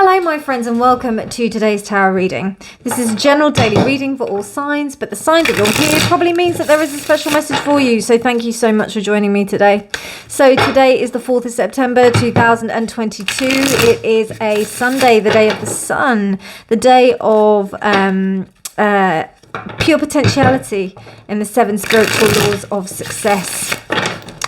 Hello my friends and welcome to today's tarot reading. This is a general daily reading for all signs, but the sign that you're here probably means that there is a special message for you. So thank you so much for joining me today. So today is the 4th of September 2022. It is a Sunday, the day of the sun, the day of pure potentiality in the 7 spiritual laws of success.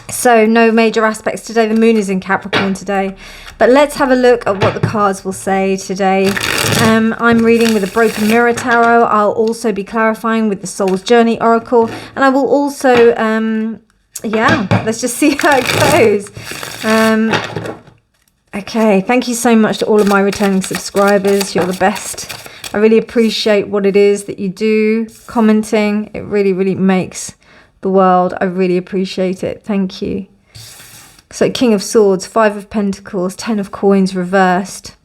So no major aspects today. The moon is in Capricorn today. But let's have a look at what the cards will say today. I'm reading with a Broken Mirror Tarot. I'll also be clarifying with the Soul's Journey Oracle. And I will also, let's just see how it goes. Okay, thank you so much to all of my returning subscribers. You're the best. I really appreciate what it is that you do. Commenting, it really, really makes the world. I really appreciate it. Thank you. So King of Swords, 5 of Pentacles, 10 of Coins reversed.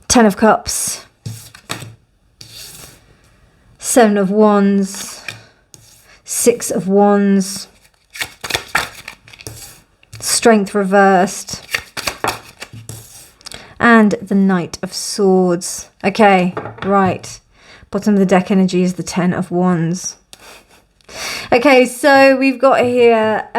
Ten of Cups. 7 of Wands. 6 of Wands. Strength reversed. And the Knight of Swords. Okay, right. Bottom of the deck energy is the 10 of Wands. Okay, so we've got here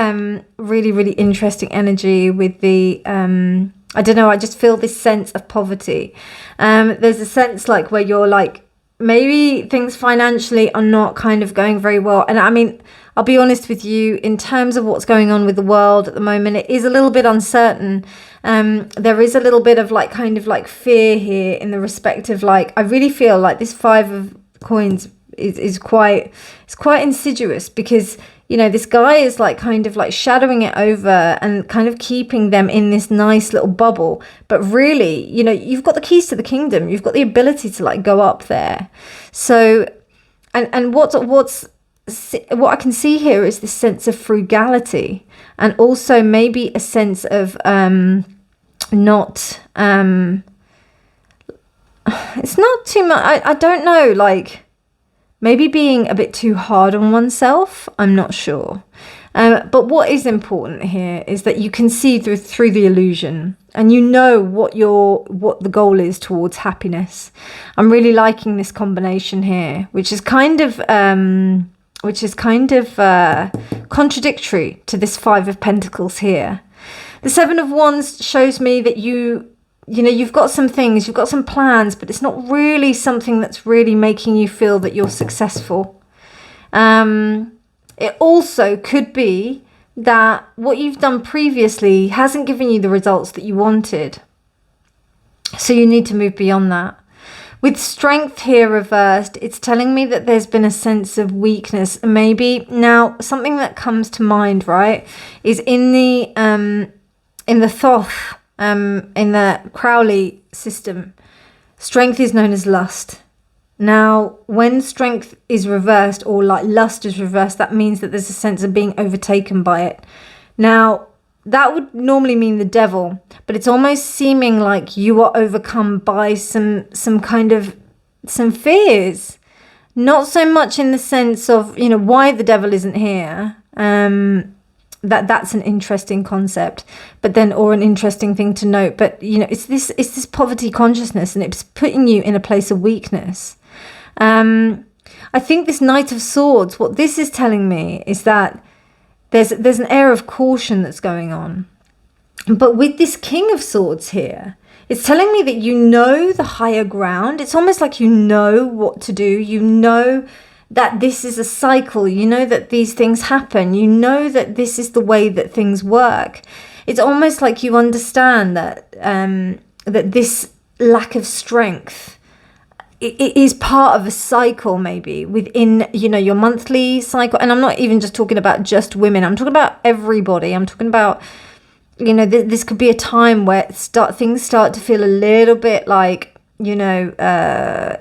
really, really interesting energy with the, I don't know, I just feel this sense of poverty. There's a sense like where you're like, maybe things financially are not kind of going very well. And I mean, I'll be honest with you, in terms of what's going on with the world at the moment, it is a little bit uncertain. There is a little bit of like kind of like fear here in the respect of like, I really feel like this 5 of Coins is quite insidious, because you know this guy is like kind of like shadowing it over and kind of keeping them in this nice little bubble, but really, you know, you've got the keys to the kingdom, you've got the ability to like go up there. So and what I can see here is this sense of frugality, and also maybe a sense of it's not too much, I don't know, like maybe being a bit too hard on oneself. I'm not sure. But what is important here is that you can see through the illusion, and you know what the goal is towards happiness. I'm really liking this combination here, which is kind of contradictory to this 5 of Pentacles here. The 7 of Wands shows me that you know, you've got some things, you've got some plans, but it's not really something that's really making you feel that you're successful. It also could be that what you've done previously hasn't given you the results that you wanted. So you need to move beyond that. With Strength here reversed, it's telling me that there's been a sense of weakness. Maybe now something that comes to mind, right, is in the Thoth, in the Crowley system, strength is known as lust. Now, when strength is reversed, or like lust is reversed, that means that there's a sense of being overtaken by it. Now, that would normally mean the devil, but it's almost seeming like you are overcome by some fears. Not so much in the sense of, you know, why the devil isn't here. That's an interesting concept, but then, or an interesting thing to note. But you know, it's this poverty consciousness, and it's putting you in a place of weakness. I think this Knight of Swords, what this is telling me is that there's an air of caution that's going on. But with this King of Swords here, it's telling me that you know the higher ground. It's almost like you know what to do. You know that this is a cycle, you know that these things happen, you know that this is the way that things work. It's almost like you understand that that this lack of strength, it is part of a cycle, maybe within, you know, your monthly cycle. And I'm not even just talking about just women, I'm talking about everybody. I'm talking about, you know, this could be a time where things start to feel a little bit like, you know,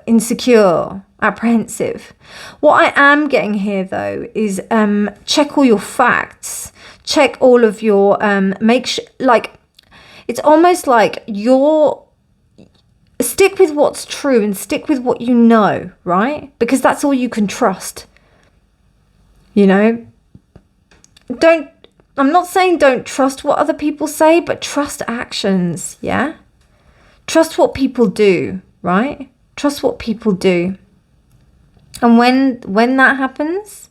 insecure, apprehensive. What I am getting here though is check all your facts, check all of your make sure, like, it's almost like stick with what's true and stick with what you know, right? Because that's all you can trust. You know, don't I'm not saying don't trust what other people say, but trust actions, yeah? Trust what people do, right? Trust what people do. And when that happens,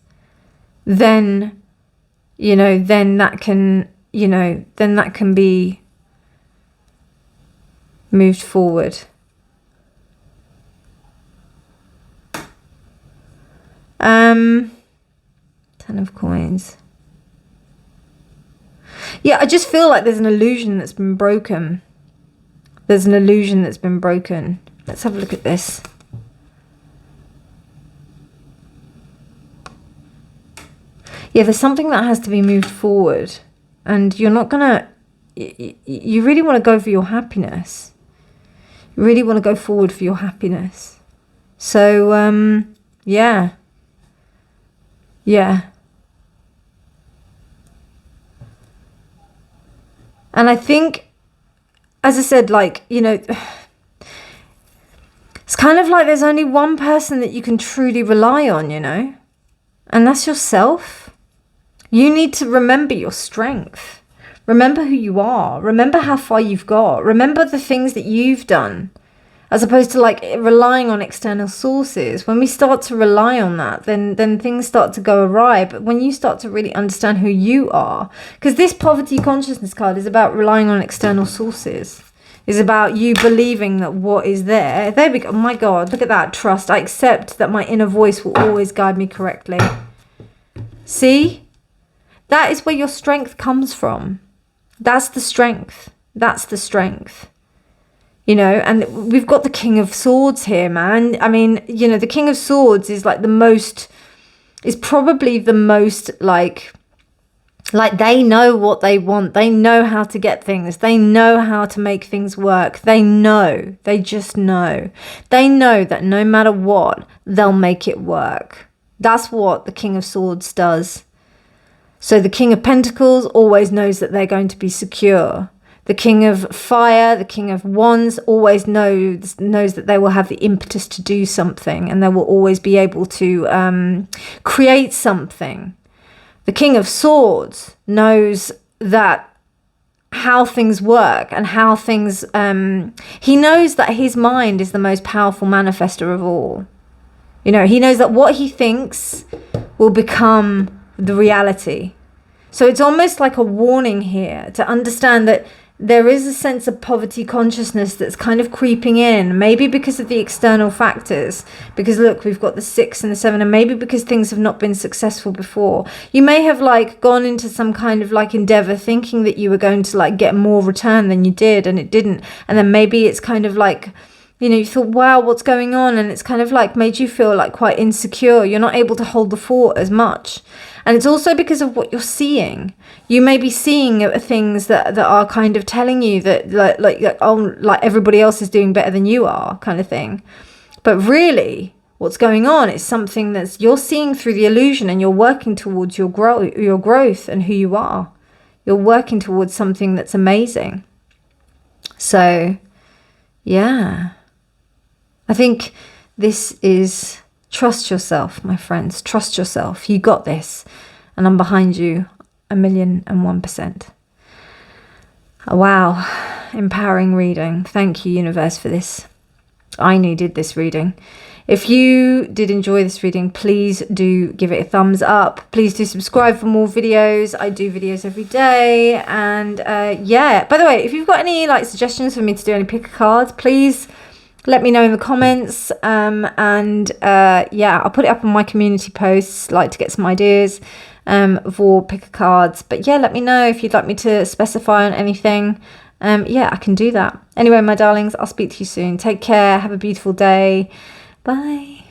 then, you know, then that can be moved forward. Ten of Coins. Yeah, I just feel like there's an illusion that's been broken. There's an illusion that's been broken. Let's have a look at this. Yeah, there's something that has to be moved forward. And you're not gonna... You really want to go for your happiness. You really want to go forward for your happiness. So, yeah. Yeah. And I think, as I said, like, you know, it's kind of like there's only one person that you can truly rely on, you know, and that's yourself. You need to remember your strength. Remember who you are. Remember how far you've got. Remember the things that you've done, as opposed to like relying on external sources. When we start to rely on that, then things start to go awry. But when you start to really understand who you are, because this poverty consciousness card is about relying on external sources. It's about you believing that what is there. There we go. Oh my God, look at that. Trust. I accept that my inner voice will always guide me correctly. See? That is where your strength comes from. That's the strength. That's the strength. You know, and we've got the King of Swords here, man. I mean, you know, the King of Swords is like the most, is probably the most like they know what they want. They know how to get things. They know how to make things work. They know. They just know. They know that no matter what, they'll make it work. That's what the King of Swords does. So the King of Pentacles always knows that they're going to be secure. The King of Fire, the King of Wands always knows that they will have the impetus to do something, and they will always be able to create something. The King of Swords knows that how things work and how things... he knows that his mind is the most powerful manifester of all. You know, he knows that what he thinks will become the reality. So it's almost like a warning here to understand that there is a sense of poverty consciousness that's kind of creeping in, maybe because of the external factors, because look, we've got the 6 and the 7, and maybe because things have not been successful before. You may have like gone into some kind of like endeavor thinking that you were going to like get more return than you did, and it didn't. And then maybe it's kind of like, you know, you thought, wow, what's going on? And it's kind of like made you feel like quite insecure. You're not able to hold the fort as much. And it's also because of what you're seeing. You may be seeing things that are kind of telling you that like oh, like everybody else is doing better than you are, kind of thing. But really, what's going on is something that's you're seeing through the illusion, and you're working towards your growth and who you are. You're working towards something that's amazing. So, yeah. I think this is trust yourself, my friends. Trust yourself. You got this. And I'm behind you 1,001%. Wow. Empowering reading. Thank you, universe, for this. I needed this reading. If you did enjoy this reading, please do give it a thumbs up. Please do subscribe for more videos. I do videos every day. And yeah, by the way, if you've got any like suggestions for me to do any picker cards, please let me know in the comments. Yeah, I'll put it up on my community posts, like to get some ideas for picker cards. But yeah, let me know if you'd like me to specify on anything. Yeah, I can do that. Anyway, my darlings, I'll speak to you soon. Take care. Have a beautiful day. Bye.